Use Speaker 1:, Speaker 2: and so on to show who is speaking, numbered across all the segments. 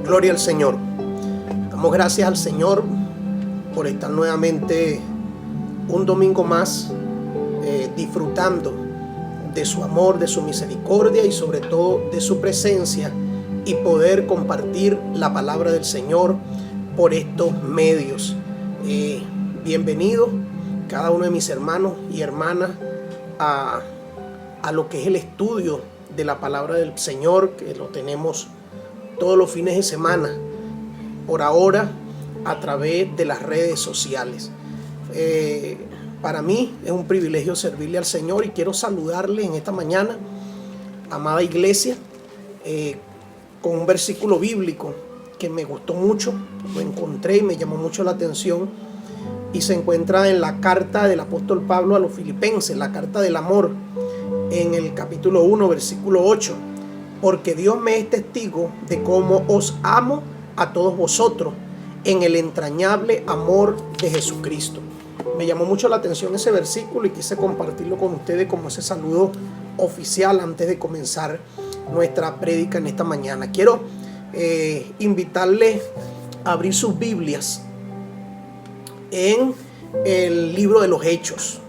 Speaker 1: Gloria al Señor. Damos gracias al Señor por estar nuevamente un domingo más disfrutando de su amor, de su misericordia y sobre todo de su presencia, y poder compartir la palabra del Señor por estos medios. Bienvenido cada uno de mis hermanos y hermanas a lo que es el estudio de la palabra del Señor, que lo tenemos todos los fines de semana, por ahora a través de las redes sociales. Para mí es un privilegio servirle al Señor, y quiero saludarle en esta mañana, amada iglesia, con un versículo bíblico que me gustó mucho, lo encontré y me llamó mucho la atención, y se encuentra en la carta del apóstol Pablo a los Filipenses, la carta del amor, en el capítulo 1, versículo 8. Porque Dios me es testigo de cómo os amo a todos vosotros en el entrañable amor de Jesucristo. Me llamó mucho la atención ese versículo y quise compartirlo con ustedes como ese saludo oficial antes de comenzar nuestra prédica en esta mañana. Quiero invitarles a abrir sus Biblias en el libro de los Hechos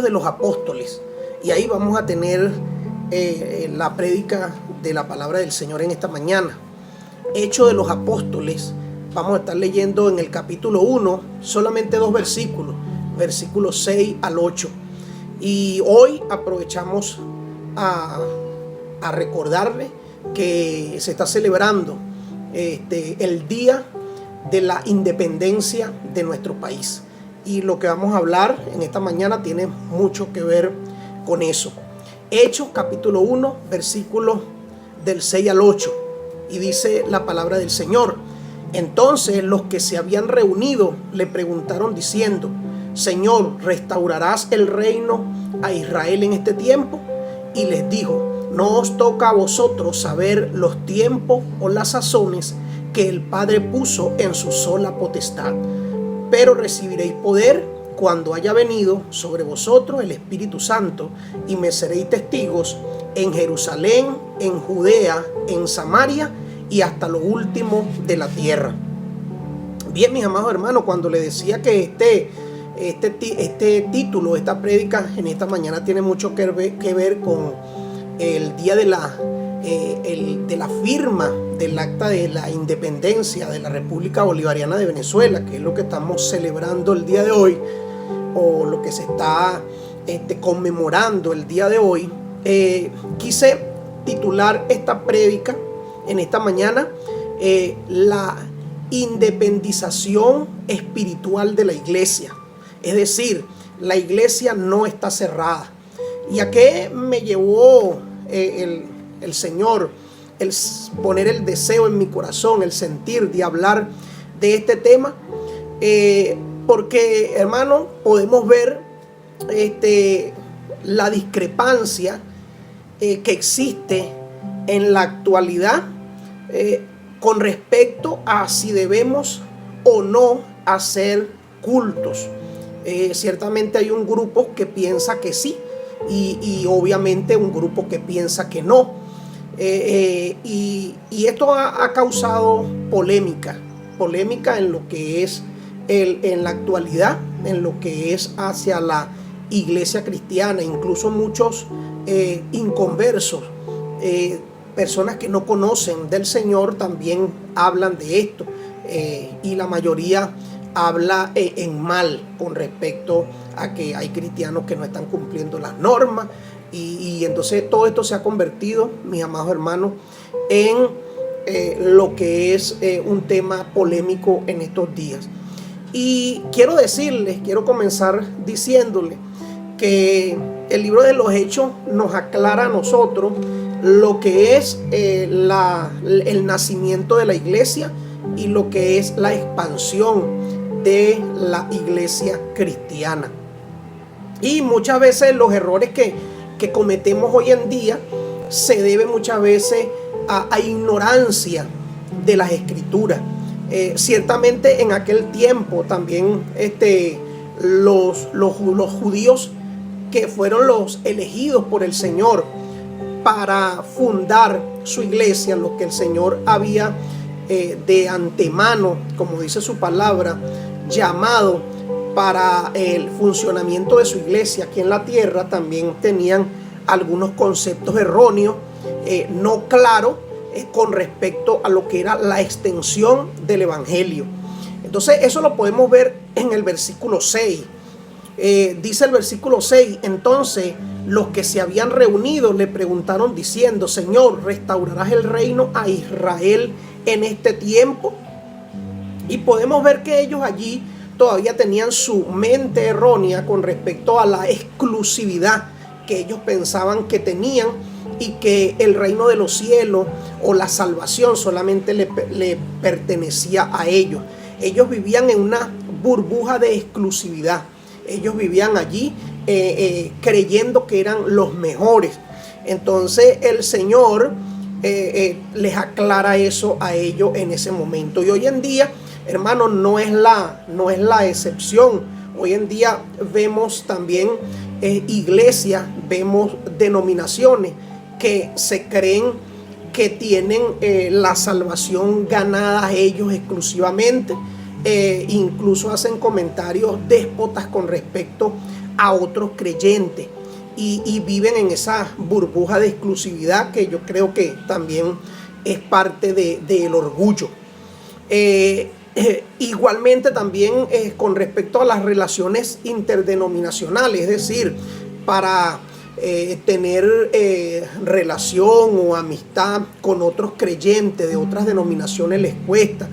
Speaker 1: de los Apóstoles, y ahí vamos a tener la prédica de la palabra del Señor en esta mañana. Hechos de los Apóstoles, vamos a estar leyendo en el capítulo 1 solamente 2 versículos, versículos 6 al 8. Y hoy aprovechamos a recordarle que se está celebrando el día de la independencia de nuestro país. Y lo que vamos a hablar en esta mañana tiene mucho que ver con eso. Hechos capítulo 1, versículos del 6 al 8. Y dice la palabra del Señor: entonces los que se habían reunido le preguntaron diciendo: Señor, ¿restaurarás el reino a Israel en este tiempo? Y les dijo: no os toca a vosotros saber los tiempos o las sazones que el Padre puso en su sola potestad, pero recibiréis poder cuando haya venido sobre vosotros el Espíritu Santo, y me seréis testigos en Jerusalén, en Judea, en Samaria y hasta lo último de la tierra. Bien, mis amados hermanos, cuando les decía que este título, esta prédica en esta mañana tiene mucho que ver con el día de la firma del acta de la independencia de la República Bolivariana de Venezuela, que es lo que estamos celebrando el día de hoy, o lo que se está conmemorando el día de hoy. Quise titular esta prédica en esta mañana la independización espiritual de la iglesia. Es decir, la iglesia no está cerrada. ¿Y a qué me llevó el Señor el poner el deseo en mi corazón, el sentir de hablar de este tema? Porque, hermano, podemos ver la discrepancia que existe en la actualidad con respecto a si debemos o no hacer cultos. Ciertamente hay un grupo que piensa que sí, y obviamente un grupo que piensa que no. Y esto ha causado polémica en lo que es en la actualidad, en lo que es hacia la iglesia cristiana. Incluso muchos inconversos, personas que no conocen del Señor, también hablan de esto, y la mayoría habla en mal con respecto a que hay cristianos que no están cumpliendo las normas, y entonces todo esto se ha convertido, mis amados hermanos, en lo que es un tema polémico en estos días. Y quiero comenzar diciéndole que el libro de los Hechos nos aclara a nosotros lo que es el nacimiento de la iglesia y lo que es la expansión de la iglesia cristiana. Y muchas veces los errores que cometemos hoy en día se deben muchas veces a ignorancia de las escrituras. Ciertamente en aquel tiempo también los judíos, que fueron los elegidos por el Señor para fundar su iglesia, lo que el Señor había de antemano, como dice su palabra, llamado para el funcionamiento de su iglesia aquí en la tierra, también tenían algunos conceptos erróneos, no claros, con respecto a lo que era la extensión del evangelio. Entonces eso lo podemos ver en el versículo 6. Dice el versículo 6: entonces los que se habían reunido le preguntaron diciendo: Señor, ¿restaurarás el reino a Israel en este tiempo? Y podemos ver que ellos allí todavía tenían su mente errónea con respecto a la exclusividad que ellos pensaban que tenían, y que el reino de los cielos o la salvación solamente le pertenecía a ellos. Ellos vivían en una burbuja de exclusividad. Ellos vivían allí creyendo que eran los mejores. Entonces el Señor les aclara eso a ellos en ese momento. Y hoy en día, hermanos, no es la excepción. Hoy en día vemos también iglesias, vemos denominaciones que se creen que tienen la salvación ganada ellos exclusivamente. Incluso hacen comentarios déspotas con respecto a otros creyentes, y viven en esa burbuja de exclusividad que yo creo que también es parte del orgullo. Igualmente también con respecto a las relaciones interdenominacionales, es decir, para tener relación o amistad con otros creyentes de otras denominaciones les cuesta.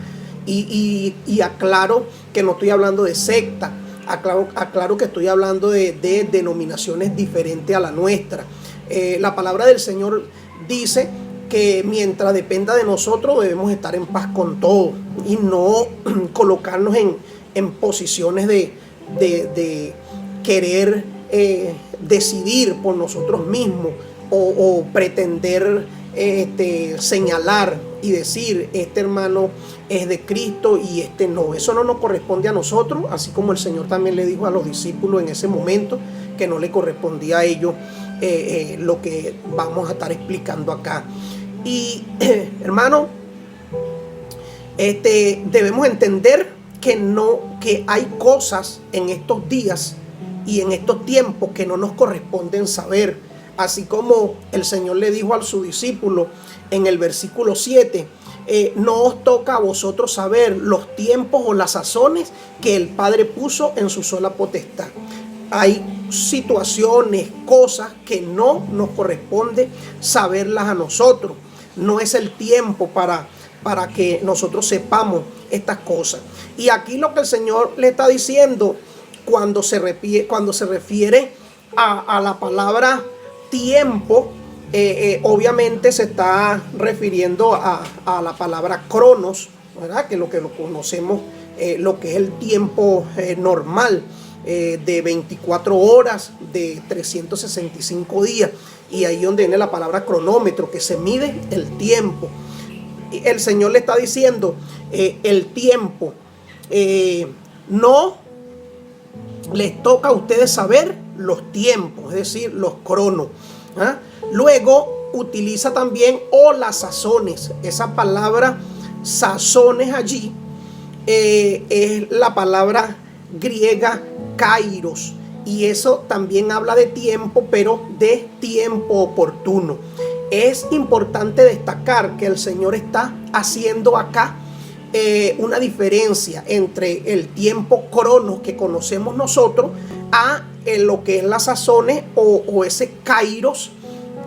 Speaker 1: Y aclaro que no estoy hablando de secta, aclaro que estoy hablando de denominaciones diferentes a la nuestra. La palabra del Señor dice que mientras dependa de nosotros debemos estar en paz con todo y no colocarnos en posiciones de querer decidir por nosotros mismos o pretender señalar y decir: este hermano es de Cristo y este no. Eso no nos corresponde a nosotros, así como el Señor también le dijo a los discípulos en ese momento que no le correspondía a ellos lo que vamos a estar explicando acá. Y hermano, debemos entender que hay cosas en estos días y en estos tiempos que no nos corresponden saber. Así como el Señor le dijo a su discípulo en el versículo 7: no os toca a vosotros saber los tiempos o las sazones que el Padre puso en su sola potestad. Hay situaciones, cosas que no nos corresponde saberlas a nosotros. No es el tiempo para que nosotros sepamos estas cosas. Y aquí lo que el Señor le está diciendo cuando se refiere a la palabra tiempo, obviamente se está refiriendo a la palabra cronos, ¿verdad? Que lo conocemos, lo que es el tiempo normal, de 24 horas, de 365 días. Y ahí donde viene la palabra cronómetro, que se mide el tiempo. El Señor le está diciendo, el tiempo no les toca a ustedes saber los tiempos, es decir, los cronos. Luego utiliza también las sazones. Esa palabra sazones allí es la palabra griega kairos, y eso también habla de tiempo, pero de tiempo oportuno. Es importante destacar que el Señor está haciendo acá una diferencia entre el tiempo cronos que conocemos nosotros a lo que es las sazones o ese kairos,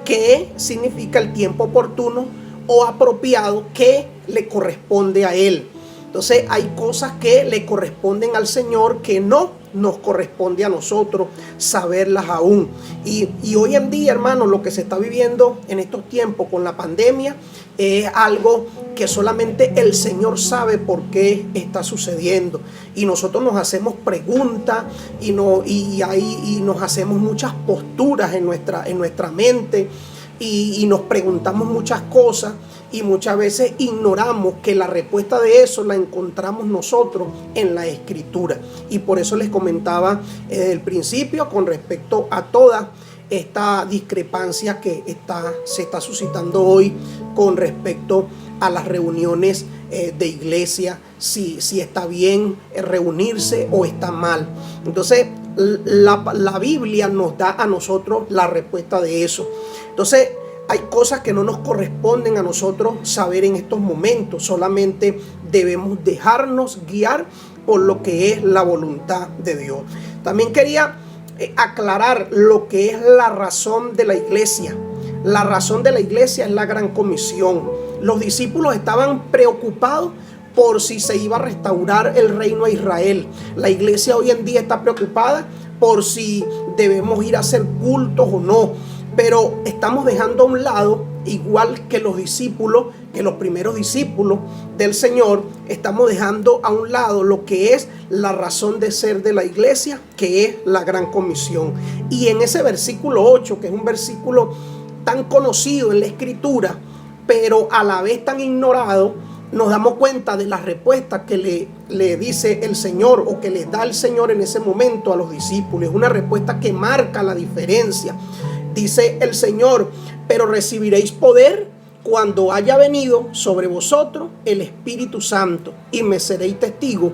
Speaker 1: que significa el tiempo oportuno o apropiado que le corresponde a Él. Entonces hay cosas que le corresponden al Señor que no nos corresponde a nosotros saberlas aún. Y hoy en día, hermano, lo que se está viviendo en estos tiempos con la pandemia es algo que solamente el Señor sabe por qué está sucediendo. Y nosotros nos hacemos preguntas y nos hacemos muchas posturas en nuestra mente y nos preguntamos muchas cosas. Y muchas veces ignoramos que la respuesta de eso la encontramos nosotros en la Escritura. Y por eso les comentaba desde el principio con respecto a toda esta discrepancia que se está suscitando hoy con respecto a las reuniones de iglesia, si está bien reunirse o está mal. Entonces la Biblia nos da a nosotros la respuesta de eso. Entonces hay cosas que no nos corresponden a nosotros saber en estos momentos. Solamente debemos dejarnos guiar por lo que es la voluntad de Dios. También quería aclarar lo que es la razón de la iglesia. La razón de la iglesia es la gran comisión. Los discípulos estaban preocupados por si se iba a restaurar el reino a Israel. La iglesia hoy en día está preocupada por si debemos ir a hacer cultos o no. Pero estamos dejando a un lado, igual que los discípulos, que los primeros discípulos del Señor, estamos dejando a un lado lo que es la razón de ser de la iglesia, que es la gran comisión. Y en ese versículo 8, que es un versículo tan conocido en la Escritura, pero a la vez tan ignorado, nos damos cuenta de la respuesta que le dice el Señor, o que les da el Señor en ese momento a los discípulos. Es una respuesta que marca la diferencia. Dice el Señor: pero recibiréis poder cuando haya venido sobre vosotros el Espíritu Santo, y me seréis testigos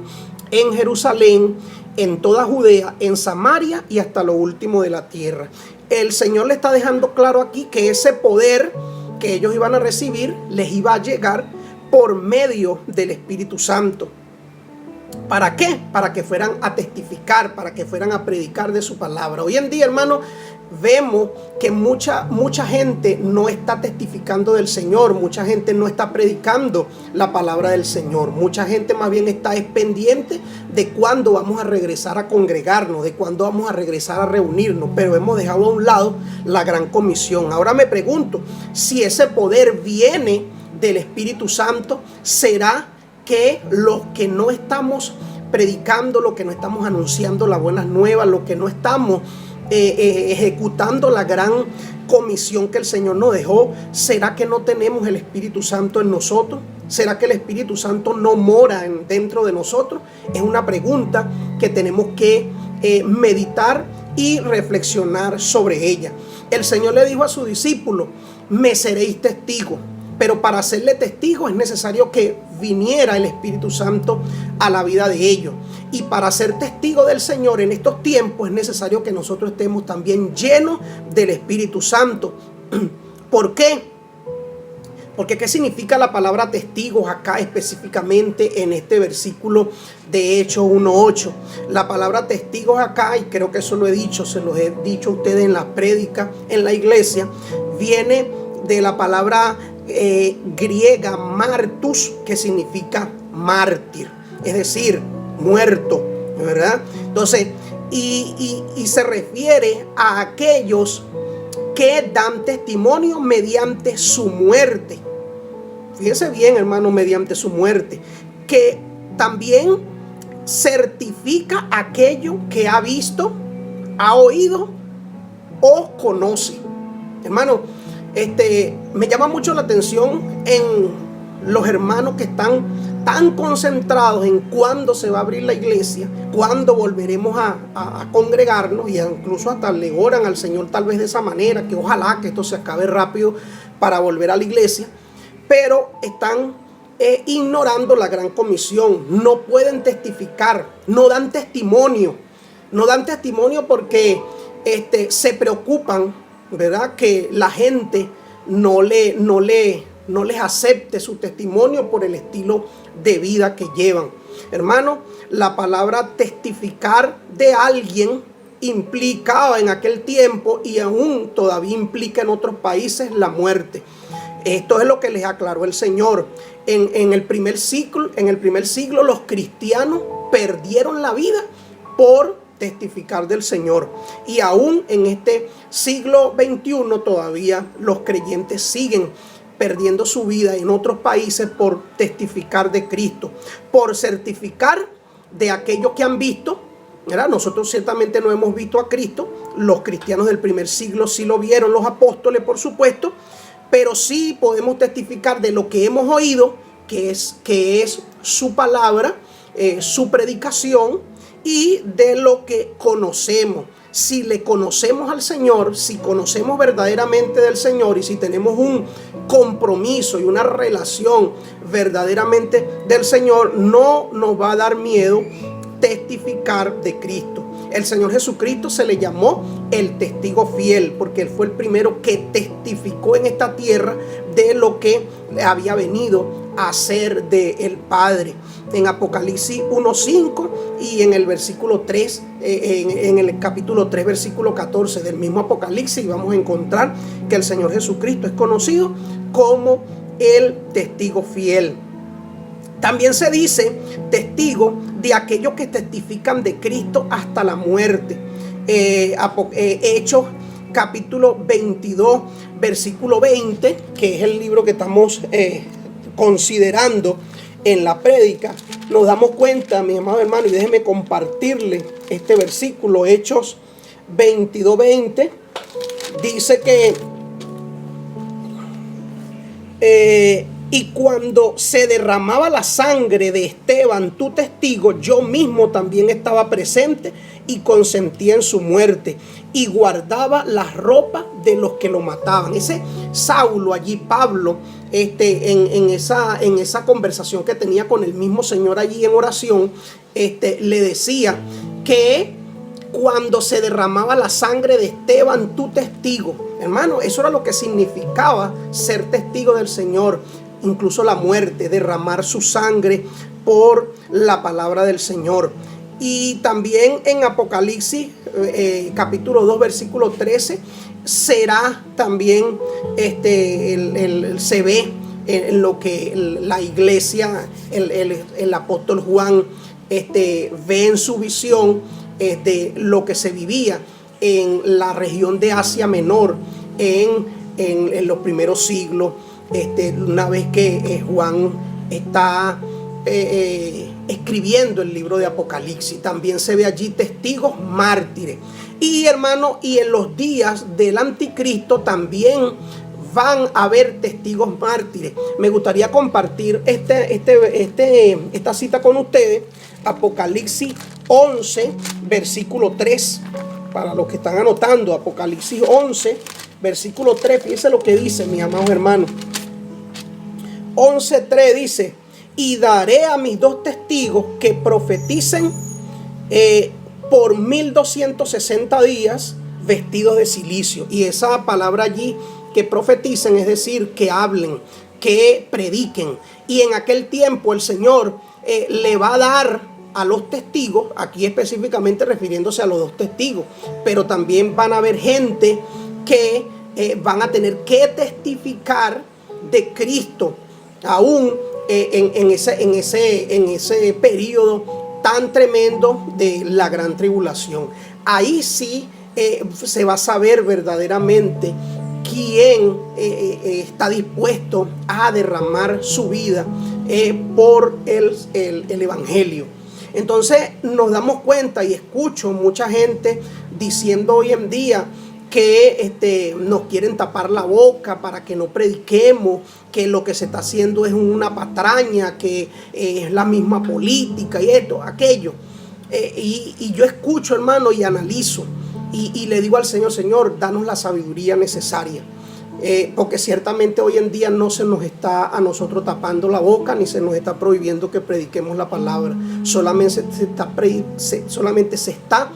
Speaker 1: en Jerusalén, en toda Judea, en Samaria y hasta lo último de la tierra. El Señor le está dejando claro aquí que ese poder que ellos iban a recibir les iba a llegar por medio del Espíritu Santo. ¿Para qué? Para que fueran a testificar, para que fueran a predicar de su palabra. Hoy en día, hermano, vemos que mucha gente no está testificando del Señor. Mucha gente no está predicando la palabra del Señor. Mucha gente más bien está pendiente de cuándo vamos a regresar a congregarnos, de cuándo vamos a regresar a reunirnos. Pero hemos dejado a un lado la gran comisión. Ahora me pregunto, si ese poder viene del Espíritu Santo, ¿será que los que no estamos predicando, los que no estamos anunciando las buenas nuevas, los que no estamos ejecutando la gran comisión que el Señor nos dejó, será que no tenemos el Espíritu Santo en nosotros? ¿Será que el Espíritu Santo no mora dentro de nosotros? Es una pregunta que tenemos que meditar y reflexionar sobre ella. El Señor le dijo a sus discípulos: me seréis testigos. Pero para hacerle testigo es necesario que viniera el Espíritu Santo a la vida de ellos. Y para ser testigo del Señor en estos tiempos es necesario que nosotros estemos también llenos del Espíritu Santo. ¿Por qué? Porque ¿qué significa la palabra testigos acá específicamente en este versículo de Hechos 1:8? La palabra testigos acá, y creo que eso lo he dicho, se los he dicho a ustedes en la prédica en la iglesia, viene de la palabra griega martus, que significa mártir, es decir, muerto, ¿verdad? Entonces, y se refiere a aquellos que dan testimonio mediante su muerte. Fíjense bien, hermano, mediante su muerte, que también certifica aquello que ha visto, ha oído o conoce. Hermano, me llama mucho la atención en los hermanos que están tan concentrados en cuándo se va a abrir la iglesia, cuándo volveremos a congregarnos, y incluso hasta le oran al Señor tal vez de esa manera, que ojalá que esto se acabe rápido para volver a la iglesia, pero están ignorando la gran comisión. No pueden testificar, no dan testimonio porque se preocupan, ¿verdad?, que la gente no les acepte su testimonio por el estilo de vida que llevan. Hermano, la palabra testificar de alguien implicaba en aquel tiempo, y aún todavía implica en otros países, la muerte. Esto es lo que les aclaró el Señor. En el primer siglo los cristianos perdieron la vida por testificar del Señor, y aún en este siglo XXI todavía los creyentes siguen perdiendo su vida en otros países por testificar de Cristo, por certificar de aquello que han visto, ¿verdad? Nosotros ciertamente no hemos visto a Cristo. Los cristianos del primer siglo sí lo vieron, los apóstoles por supuesto, pero sí podemos testificar de lo que hemos oído, que es su palabra, su predicación, y de lo que conocemos. Si le conocemos al Señor, si conocemos verdaderamente del Señor, y si tenemos un compromiso y una relación verdaderamente del Señor, no nos va a dar miedo testificar de Cristo. El Señor Jesucristo se le llamó el testigo fiel porque Él fue el primero que testificó en esta tierra de lo que había venido a hacer del Padre. En Apocalipsis 1:5 y en el versículo 3, en el capítulo 3, versículo 14 del mismo Apocalipsis, vamos a encontrar que el Señor Jesucristo es conocido como el testigo fiel. También se dice testigo de aquellos que testifican de Cristo hasta la muerte. Hechos capítulo 22, versículo 20, que es el libro que estamos considerando en la prédica, nos damos cuenta, mi amado hermano, y déjeme compartirle este versículo. Hechos 22, 20, dice que y cuando se derramaba la sangre de Esteban, tu testigo, yo mismo también estaba presente y consentía en su muerte y guardaba las ropas de los que lo mataban. Ese Saulo allí, Pablo, en esa conversación que tenía con el mismo Señor allí en oración, le decía que cuando se derramaba la sangre de Esteban, tu testigo, hermano, eso era lo que significaba ser testigo del Señor. Incluso la muerte, derramar su sangre por la palabra del Señor. Y también en Apocalipsis capítulo 2, versículo 13, será también se ve en lo que la iglesia, el apóstol Juan ve en su visión de lo que se vivía en la región de Asia Menor en los primeros siglos. Una vez que Juan está escribiendo el libro de Apocalipsis, también se ve allí testigos mártires. Y hermano, y en los días del anticristo también van a haber testigos mártires. Me gustaría compartir esta cita con ustedes. Apocalipsis 11, versículo 3. Para los que están anotando, Apocalipsis 11, versículo 3. Fíjense lo que dice, mis amados hermanos. 11:3 dice: y daré a mis dos testigos que profeticen por 1260 días vestidos de cilicio. Y esa palabra allí, que profeticen, es decir, que hablen, que prediquen. Y en aquel tiempo el Señor le va a dar a los testigos, aquí específicamente refiriéndose a los dos testigos, pero también van a haber gente que van a tener que testificar de Cristo, aún en ese periodo tan tremendo de la gran tribulación. Ahí sí se va a saber verdaderamente quién está dispuesto a derramar su vida por el evangelio. Entonces nos damos cuenta, y escucho mucha gente diciendo hoy en día que nos quieren tapar la boca para que no prediquemos, que lo que se está haciendo es una patraña, que es la misma política y esto, aquello. Y yo escucho, hermano, y analizo y le digo al Señor: Señor, danos la sabiduría necesaria. Porque ciertamente hoy en día no se nos está a nosotros tapando la boca, ni se nos está prohibiendo que prediquemos la palabra. Solamente se está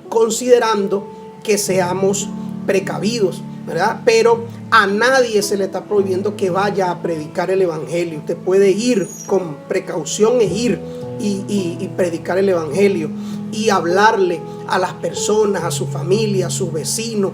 Speaker 1: considerando que seamos precavidos, ¿verdad? Pero a nadie se le está prohibiendo que vaya a predicar el evangelio. Usted puede ir con precaución y predicar el evangelio y hablarle a las personas, a su familia, a sus vecinos,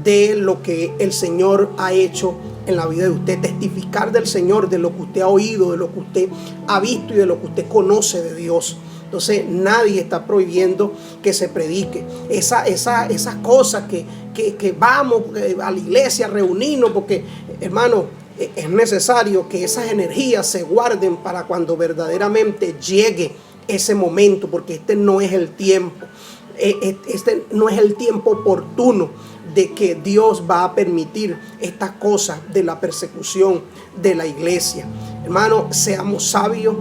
Speaker 1: de lo que el Señor ha hecho en la vida de usted. Testificar del Señor, de lo que usted ha oído, de lo que usted ha visto y de lo que usted conoce de Dios. Entonces nadie está prohibiendo que se predique esas cosas que vamos a la iglesia a reunirnos, porque, hermano, es necesario que esas energías se guarden para cuando verdaderamente llegue ese momento, porque este no es el tiempo. Este no es el tiempo oportuno de que Dios va a permitir estas cosas de la persecución de la iglesia. Hermano, seamos sabios,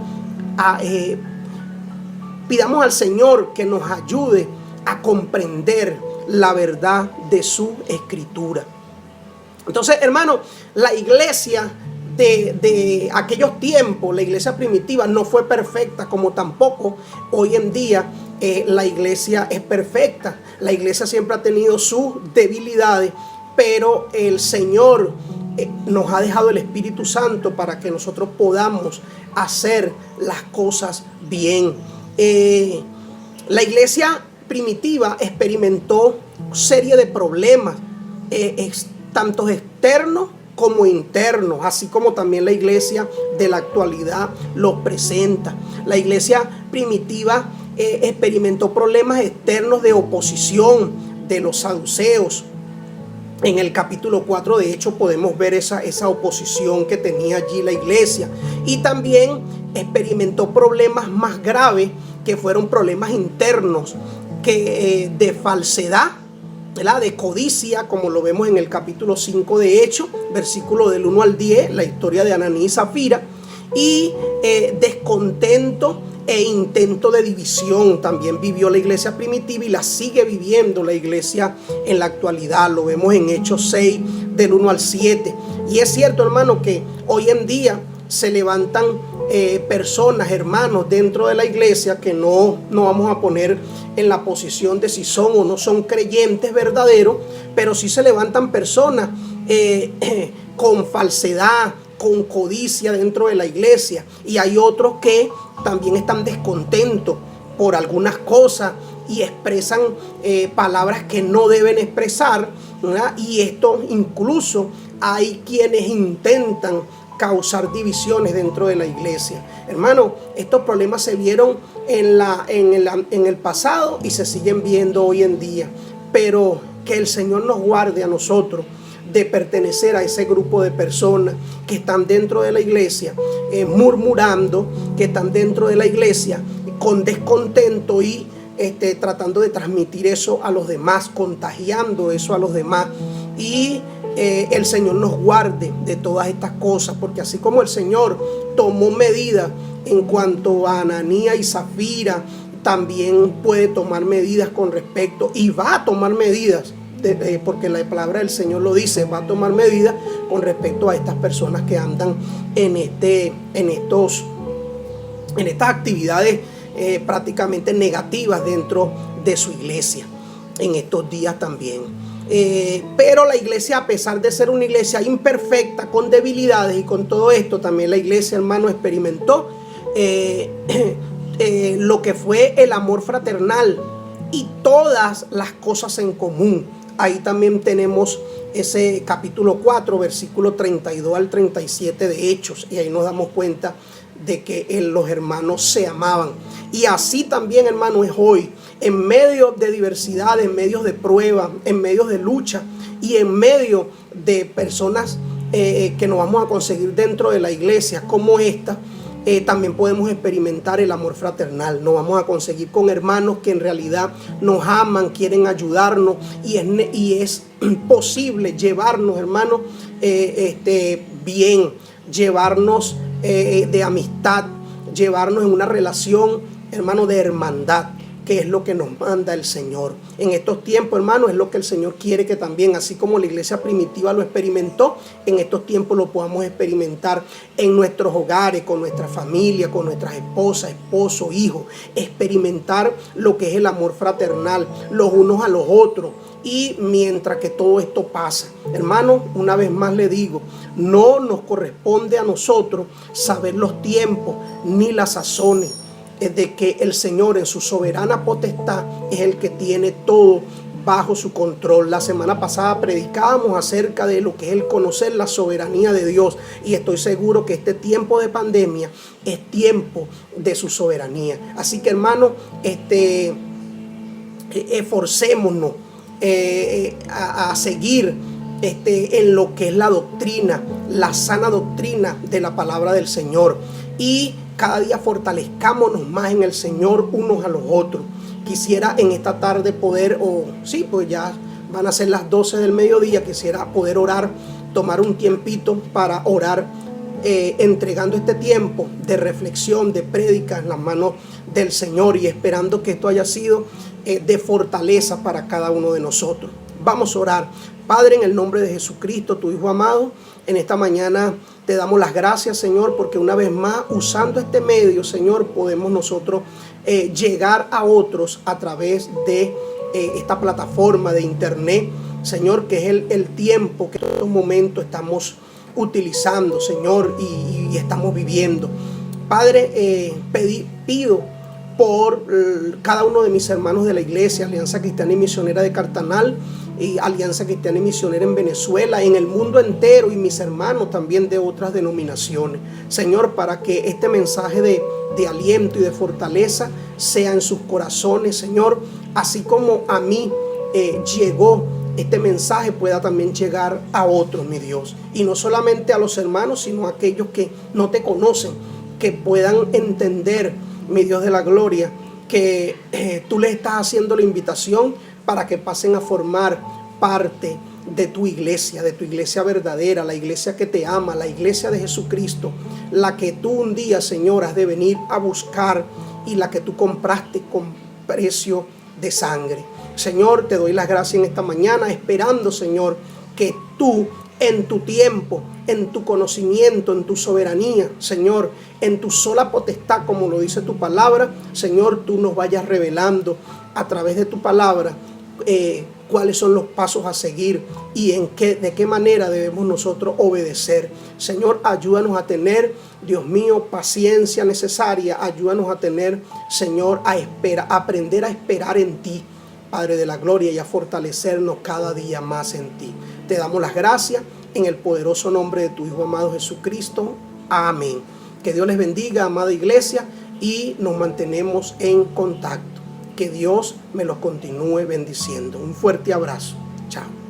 Speaker 1: pidamos al Señor que nos ayude a comprender la verdad de su escritura. Entonces, hermano, la iglesia de aquellos tiempos, la iglesia primitiva, no fue perfecta, como tampoco hoy en día la iglesia es perfecta. La iglesia siempre ha tenido sus debilidades, pero el Señor nos ha dejado el Espíritu Santo para que nosotros podamos hacer las cosas bien. La iglesia primitiva experimentó serie de problemas, tanto externos como internos, así como también la iglesia de la actualidad los presenta. La iglesia primitiva experimentó problemas externos de oposición de los saduceos. En el capítulo 4, de hecho, podemos ver esa oposición que tenía allí la iglesia. Y también experimentó problemas más graves, que fueron problemas internos, de falsedad, ¿verdad? De codicia, como lo vemos en el capítulo 5 de Hechos, versículo del 1 al 10, la historia de Ananí y Zafira. Y descontento e intento de división también vivió la iglesia primitiva, y la sigue viviendo la iglesia en la actualidad. Lo vemos en Hechos 6 del 1 al 7. Y es cierto, hermano, que hoy en día se levantan personas, hermanos, dentro de la iglesia, que no vamos a poner en la posición de si son o no son creyentes verdaderos, pero sí se levantan personas con falsedad, con codicia dentro de la iglesia. Y hay otros que también están descontentos por algunas cosas y expresan palabras que no deben expresar, ¿verdad? Y esto, incluso hay quienes intentan causar divisiones dentro de la iglesia. Hermano, estos problemas se vieron en el pasado y se siguen viendo hoy en día, pero que el Señor nos guarde a nosotros de pertenecer a ese grupo de personas que están dentro de la iglesia murmurando, que están dentro de la iglesia con descontento y tratando de transmitir eso a los demás, contagiando eso a los demás. Y el Señor nos guarde de todas estas cosas, porque así como el Señor tomó medidas en cuanto a Ananías y Zafira, también puede tomar medidas con respecto, y va a tomar medidas, porque la palabra del Señor lo dice, va a tomar medidas con respecto a estas personas que andan en estas actividades prácticamente negativas dentro de su iglesia en estos días también. Pero la iglesia, a pesar de ser una iglesia imperfecta, con debilidades y con todo esto, también la iglesia, hermano, experimentó lo que fue el amor fraternal y todas las cosas en común. Ahí también tenemos ese capítulo 4, versículo 32 al 37 de Hechos, y ahí nos damos cuenta de que los hermanos se amaban. Y así también, hermano, es hoy, en medio de diversidad, en medio de prueba, en medio de lucha y en medio de personas que nos vamos a conseguir dentro de la iglesia como esta. También podemos experimentar el amor fraternal. Nos vamos a conseguir con hermanos que en realidad nos aman, quieren ayudarnos, y es posible llevarnos, hermanos, bien, llevarnos de amistad, llevarnos en una relación, hermano, de hermandad, que es lo que nos manda el Señor. En estos tiempos, hermano, es lo que el Señor quiere que también, así como la iglesia primitiva lo experimentó, en estos tiempos lo podamos experimentar en nuestros hogares, con nuestra familia, con nuestras esposas, esposos, hijos. Experimentar lo que es el amor fraternal, los unos a los otros. Y mientras que todo esto pasa, hermano, una vez más le digo, no nos corresponde a nosotros saber los tiempos ni las sazones, de que el Señor en su soberana potestad es el que tiene todo bajo su control. La semana pasada predicábamos acerca de lo que es el conocer la soberanía de Dios, y estoy seguro que este tiempo de pandemia es tiempo de su soberanía. Así que, hermano, esforcémonos a seguir en lo que es la doctrina, la sana doctrina de la palabra del Señor, y cada día fortalezcámonos más en el Señor unos a los otros. Quisiera en esta tarde poder, pues ya van a ser las 12 del mediodía, quisiera poder orar, tomar un tiempito para orar, entregando este tiempo de reflexión, de prédica en las manos del Señor, y esperando que esto haya sido de fortaleza para cada uno de nosotros. Vamos a orar. Padre, en el nombre de Jesucristo, tu Hijo amado, en esta mañana te damos las gracias, Señor, porque una vez más, usando este medio, Señor, podemos nosotros llegar a otros a través de esta plataforma de internet, Señor, que es el tiempo que en estos momentos estamos utilizando, Señor, y estamos viviendo. Padre, pido por cada uno de mis hermanos de la iglesia, Alianza Cristiana y Misionera de Cartanal, y Alianza Cristiana y Misionera en Venezuela, en el mundo entero, y mis hermanos también de otras denominaciones. Señor, para que este mensaje de aliento y de fortaleza sea en sus corazones, Señor, así como a mí llegó este mensaje, pueda también llegar a otros, mi Dios. Y no solamente a los hermanos, sino a aquellos que no te conocen, que puedan entender, mi Dios de la gloria, que tú les estás haciendo la invitación para que pasen a formar parte de tu iglesia verdadera, la iglesia que te ama, la iglesia de Jesucristo, la que tú un día, Señor, has de venir a buscar y la que tú compraste con precio de sangre. Señor, te doy las gracias en esta mañana, esperando, Señor, que tú en tu tiempo, en tu conocimiento, en tu soberanía, Señor, en tu sola potestad, como lo dice tu palabra, Señor, tú nos vayas revelando a través de tu palabra cuáles son los pasos a seguir y de qué manera debemos nosotros obedecer. Señor, ayúdanos a tener, Dios mío, paciencia necesaria. Ayúdanos a tener, Señor, a aprender a esperar en ti, Padre de la gloria, y a fortalecernos cada día más en ti. Te damos las gracias en el poderoso nombre de tu Hijo amado Jesucristo. Amén. Que Dios les bendiga, amada iglesia, y nos mantenemos en contacto. Que Dios me los continúe bendiciendo. Un fuerte abrazo. Chao.